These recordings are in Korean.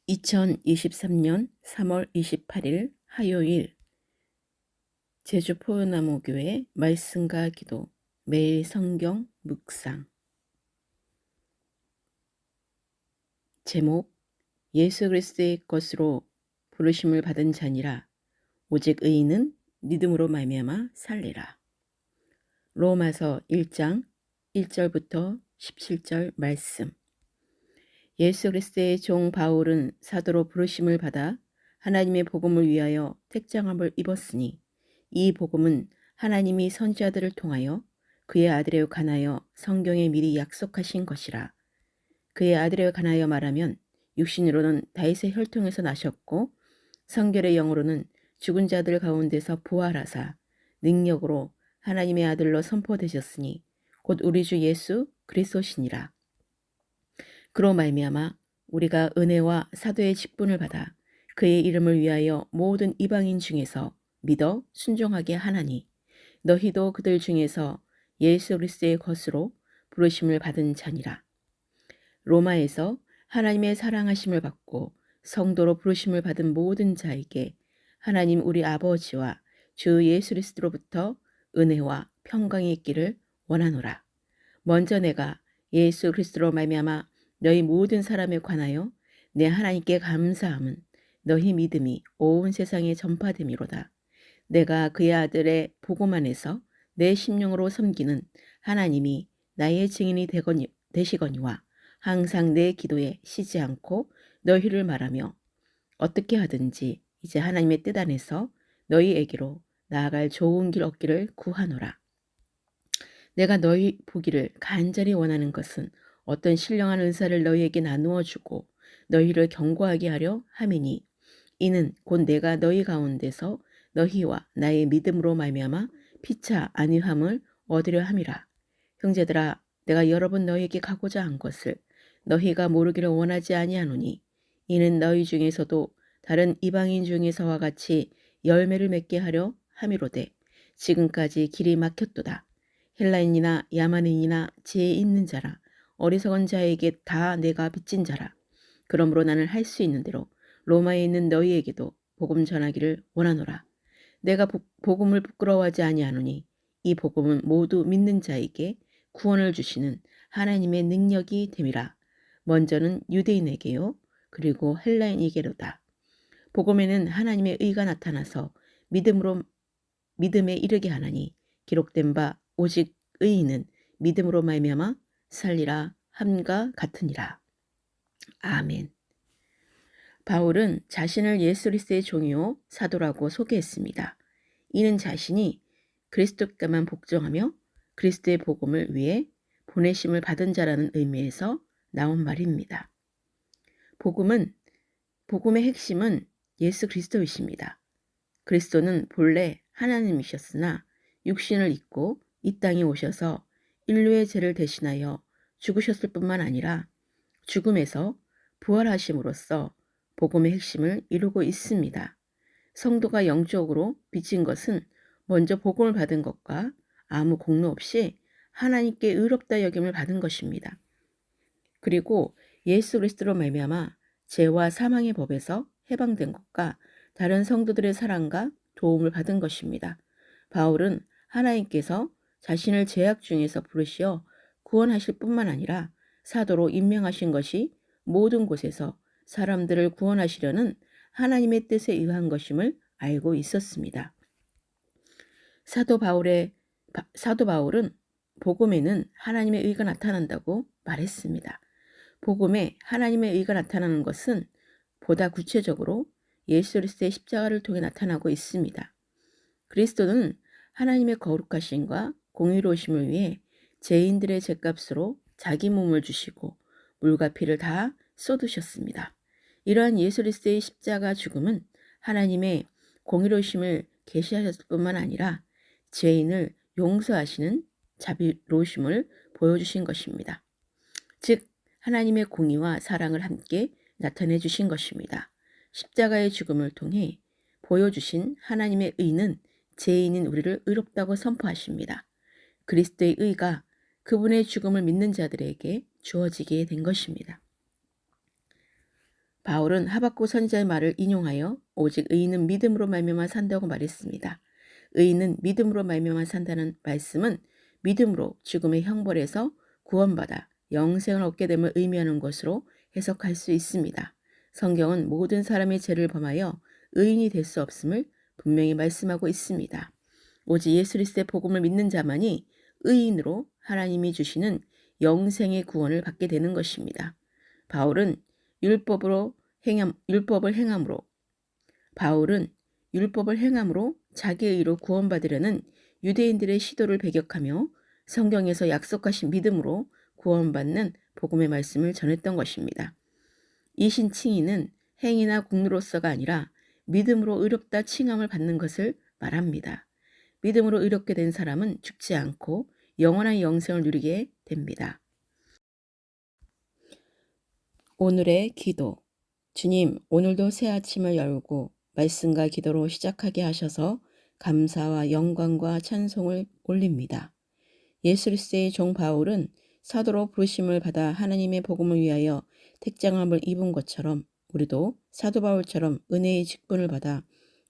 2023년 3월 28일 화요일 제주 포요나무교회 말씀과 기도 매일 성경 묵상 제목 예수 그리스도의 것으로 부르심을 받은 자니라 오직 의인은 믿음으로 말미암아 살리라. 로마서 1장 1절부터 17절 말씀. 예수 그리스도의 종 바울은 사도로 부르심을 받아 하나님의 복음을 위하여 택정함을 입었으니 이 복음은 하나님이 선지자들을 통하여 그의 아들에 관하여 성경에 미리 약속하신 것이라. 그의 아들에 관하여 말하면 육신으로는 다윗의 혈통에서 나셨고 성결의 영으로는 죽은 자들 가운데서 부활하사 능력으로 하나님의 아들로 선포되셨으니 곧 우리 주 예수 그리스도시니라. 그로 말미암아 우리가 은혜와 사도의 직분을 받아 그의 이름을 위하여 모든 이방인 중에서 믿어 순종하게 하나니 너희도 그들 중에서 예수 그리스도의 것으로 부르심을 받은 자니라. 로마에서 하나님의 사랑하심을 받고 성도로 부르심을 받은 모든 자에게 하나님 우리 아버지와 주 예수 그리스도로부터 은혜와 평강이 있기를 원하노라. 먼저 내가 예수 그리스도로 말미암아 너희 모든 사람에 관하여 내 하나님께 감사함은 너희 믿음이 온 세상에 전파됨이로다. 내가 그의 아들의 복음 안에서 내 심령으로 섬기는 하나님이 나의 증인이 되시거니와 항상 내 기도에 쉬지 않고 너희를 말하며 어떻게 하든지 이제 하나님의 뜻 안에서 너희에게로 나아갈 좋은 길 얻기를 구하노라. 내가 너희 보기를 간절히 원하는 것은 어떤 신령한 은사를 너희에게 나누어 주고 너희를 견고하게 하려 함이니 이는 곧 내가 너희 가운데서 너희와 나의 믿음으로 말미암아 피차 안위함을 얻으려 함이라. 형제들아 내가 여러 번 너희에게 가고자 한 것을 너희가 모르기를 원하지 아니하노니 이는 너희 중에서도 다른 이방인 중에서와 같이 열매를 맺게 하려 함이로되 지금까지 길이 막혔도다. 헬라인이나 야만인이나 지혜 있는 자라 어리석은 자에게 다 내가 빚진 자라. 그러므로 나는 할 수 있는 대로 로마에 있는 너희에게도 복음 전하기를 원하노라. 내가 복음을 부끄러워하지 아니하노니 이 복음은 모두 믿는 자에게 구원을 주시는 하나님의 능력이 됨이라. 먼저는 유대인에게요 그리고 헬라인에게로다. 복음에는 하나님의 의가 나타나서 믿음에 이르게 하나니 기록된 바 오직 의인은 믿음으로 말미암아 살리라 함과 같으니라. 아멘. 바울은 자신을 예수 그리스도의 종이요 사도라고 소개했습니다. 이는 자신이 그리스도께만 복종하며 그리스도의 복음을 위해 보내심을 받은 자라는 의미에서 나온 말입니다. 복음의 핵심은 예수 그리스도이십니다. 그리스도는 본래 하나님이셨으나 육신을 입고 이 땅에 오셔서 인류의 죄를 대신하여 죽으셨을 뿐만 아니라 죽음에서 부활하심으로써 복음의 핵심을 이루고 있습니다. 성도가 영적으로 빚진 것은 먼저 복음을 받은 것과 아무 공로 없이 하나님께 의롭다 여김을 받은 것입니다. 그리고 예수 그리스도로 말미암아 죄와 사망의 법에서 해방된 것과 다른 성도들의 사랑과 도움을 받은 것입니다. 바울은 하나님께서 자신을 죄악 중에서 부르시어 구원하실 뿐만 아니라 사도로 임명하신 것이 모든 곳에서 사람들을 구원하시려는 하나님의 뜻에 의한 것임을 알고 있었습니다. 사도 바울은 복음에는 하나님의 의가 나타난다고 말했습니다. 복음에 하나님의 의가 나타나는 것은 보다 구체적으로 예수 그리스도의 십자가를 통해 나타나고 있습니다. 그리스도는 하나님의 거룩하심과 공의로우심을 위해 죄인들의 죄값으로 자기 몸을 주시고 물과 피를 다 쏟으셨습니다. 이러한 예수 그리스도의 십자가 죽음은 하나님의 공의로우심을 계시하셨을 뿐만 아니라 죄인을 용서하시는 자비로우심을 보여주신 것입니다. 즉 하나님의 공의와 사랑을 함께 나타내 주신 것입니다. 십자가의 죽음을 통해 보여주신 하나님의 의는 죄인인 우리를 의롭다고 선포하십니다. 그리스도의 의가 그분의 죽음을 믿는 자들에게 주어지게 된 것입니다. 바울은 하박국 선지자의 말을 인용하여 오직 의인은 믿음으로 말미암아 산다고 말했습니다. 의인은 믿음으로 말미암아 산다는 말씀은 믿음으로 죽음의 형벌에서 구원받아 영생을 얻게 됨을 의미하는 것으로 해석할 수 있습니다. 성경은 모든 사람의 죄를 범하여 의인이 될 수 없음을 분명히 말씀하고 있습니다. 오직 예수 그리스도의 복음을 믿는 자만이 의인으로 하나님이 주시는 영생의 구원을 받게 되는 것입니다. 바울은 율법을 행함으로 자기의 의로 구원받으려는 유대인들의 시도를 배격하며 성경에서 약속하신 믿음으로 구원받는 복음의 말씀을 전했던 것입니다. 이 신칭의는 행위나 공로로서가 아니라 믿음으로 의롭다 칭함을 받는 것을 말합니다. 믿음으로 의롭게 된 사람은 죽지 않고 영원한 영생을 누리게 됩니다. 오늘의 기도. 주님, 오늘도 새 아침을 열고 말씀과 기도로 시작하게 하셔서 감사와 영광과 찬송을 올립니다. 예수 그리스도의 종 바울은 사도로 부르심을 받아 하나님의 복음을 위하여 택장함을 입은 것처럼 우리도 사도 바울처럼 은혜의 직분을 받아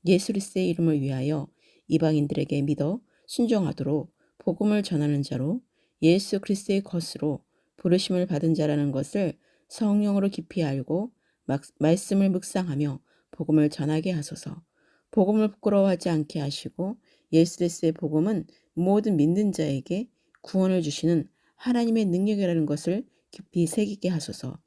예수 그리스도의 이름을 위하여 이방인들에게 믿어 순종하도록 복음을 전하는 자로 예수 그리스도의 것으로 부르심을 받은 자라는 것을 성령으로 깊이 알고 말씀을 묵상하며 복음을 전하게 하소서. 복음을 부끄러워하지 않게 하시고 예수 그리스도의 복음은 모든 믿는 자에게 구원을 주시는 하나님의 능력이라는 것을 깊이 새기게 하소서.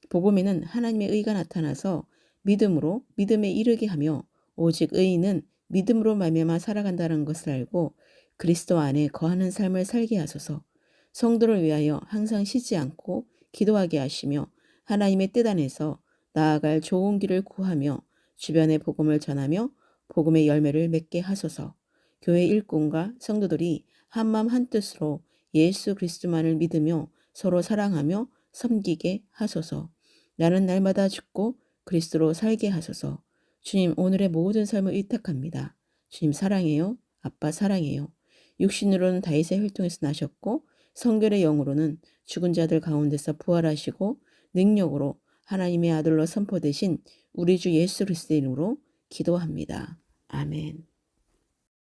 복음에는 하나님의 의가 나타나서 믿음으로 믿음에 이르게 하며 오직 의인은 믿음으로 말미암아 살아간다는 것을 알고 그리스도 안에 거하는 삶을 살게 하소서. 성도를 위하여 항상 쉬지 않고 기도하게 하시며 하나님의 뜻 안에서 나아갈 좋은 길을 구하며 주변에 복음을 전하며 복음의 열매를 맺게 하소서. 교회 일꾼과 성도들이 한마음 한뜻으로 예수 그리스도만을 믿으며 서로 사랑하며 섬기게 하소서. 나는 날마다 죽고 그리스도로 살게 하소서. 주님, 오늘의 모든 삶을 의탁합니다. 주님 사랑해요. 아빠 사랑해요. 육신으로는 다윗의 혈통에서 나셨고 성결의 영으로는 죽은 자들 가운데서 부활하시고 능력으로 하나님의 아들로 선포되신 우리 주 예수 그리스도의 이름으로 기도합니다. 아멘.